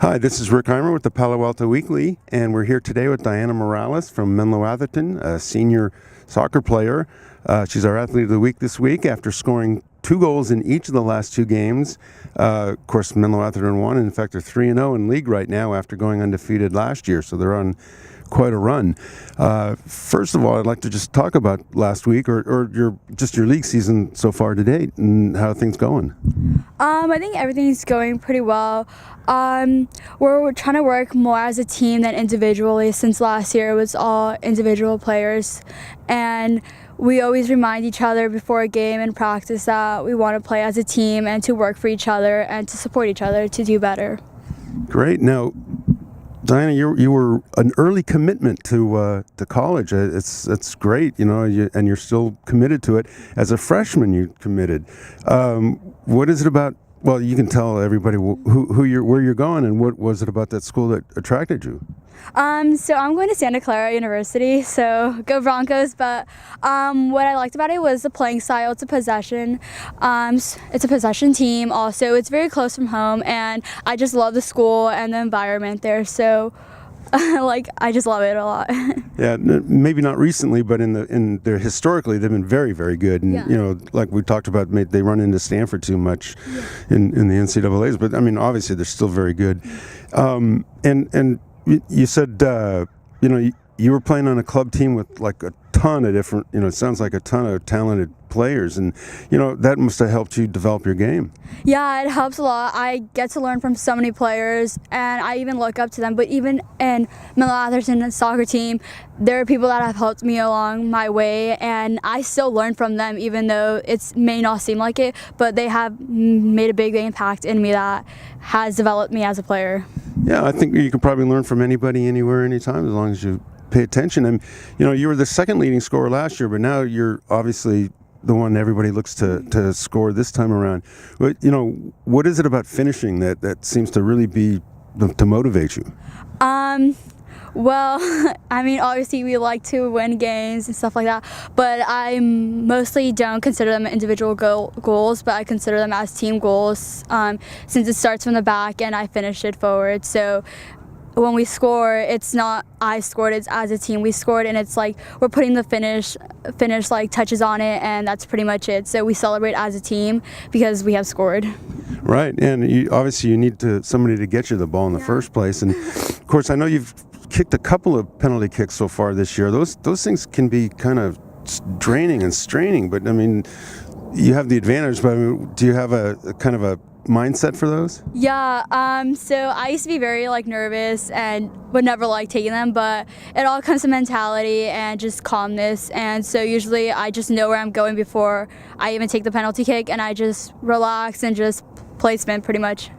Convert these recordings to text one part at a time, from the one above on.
Hi, this is Rick Eymer with the Palo Alto Weekly, and we're here today with Diana Morales from Menlo-Atherton, a senior soccer player. She's our Athlete of the Week this week after scoring 2 goals in each of the last 2 games. Of course, Menlo-Atherton won. In fact, they're 3-0 in league right now after going undefeated last year, so they're on quite a run. First of all, I'd like to just talk about last week or your league season so far to date and how things going. I think everything's going pretty well. We're trying to work more as a team than individually, since last year it was all individual players, and we always remind each other before a game and practice that we want to play as a team and to work for each other and to support each other to do better. Great. Now, Diana, you were an early commitment to college. It's great, and you're still committed to it. As a freshman, you committed. What is it about? Well, you can tell everybody where you're going, and what was it about that school that attracted you? So I'm going to Santa Clara University, so go Broncos. But what I liked about it was the playing style. It's a possession. It's a possession team. Also, it's very close from home, and I just love the school and the environment there. So, I just love it a lot. Yeah, maybe not recently, but historically they've been very, very good. And yeah. Like we talked about, they run into Stanford too much in the NCAA's. But I mean, obviously they're still very good. And you said you were playing on a club team with like a ton of different. It sounds like a ton of talented players, and that must have helped you develop your game. Yeah, it helps a lot. I get to learn from so many players, and I even look up to them. But even in Menlo-Atherton soccer team, there are people that have helped me along my way, and I still learn from them, even though it may not seem like it. But they have made a big impact in me that has developed me as a player. Yeah, I think you can probably learn from anybody, anywhere, anytime, as long as you pay attention. And you were the second leading scorer last year, but now you're obviously the one everybody looks to score this time around. But what is it about finishing that seems to really be to motivate you? Well, I mean, obviously we like to win games and stuff like that, but I mostly don't consider them individual goals, but I consider them as team goals, since it starts from the back and I finish it forward. So when we score, it's not I scored, it's as a team we scored, and it's like we're putting the finish like touches on it, and that's pretty much it. So we celebrate as a team because we have scored. Right, and obviously you need somebody to get you the ball in the first place. And of course, I know you've kicked a couple of penalty kicks so far this year. Those things can be kind of draining and straining, but I mean, you have the advantage. But I mean, do you have a kind of a mindset for those? Yeah, so I used to be very nervous and would never taking them, but it all comes to mentality and just calmness. And so usually I just know where I'm going before I even take the penalty kick, and I just relax and just placement pretty much.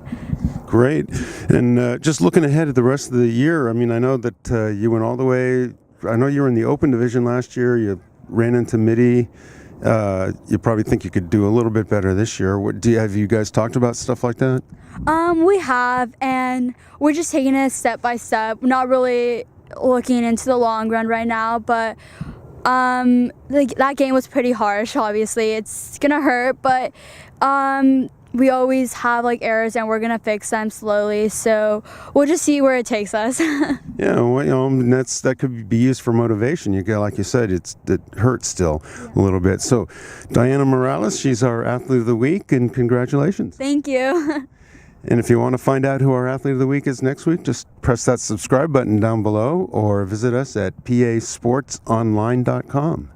Great. And just looking ahead at the rest of the year, I mean, I know that you went all the way. I know you were in the Open Division last year. You ran into Midi. You probably think you could do a little bit better this year. Have you guys talked about stuff like that? We have, and we're just taking it step by step. Not really looking into the long run right now, but that game was pretty harsh. Obviously, it's gonna hurt, but we always have errors, and we're gonna fix them slowly. So we'll just see where it takes us. Yeah, well, that could be used for motivation. Like you said, it hurts still a little bit. So, Diana Morales, she's our Athlete of the Week, and congratulations. Thank you. And if you want to find out who our Athlete of the Week is next week, just press that subscribe button down below, or visit us at pasportsonline.com.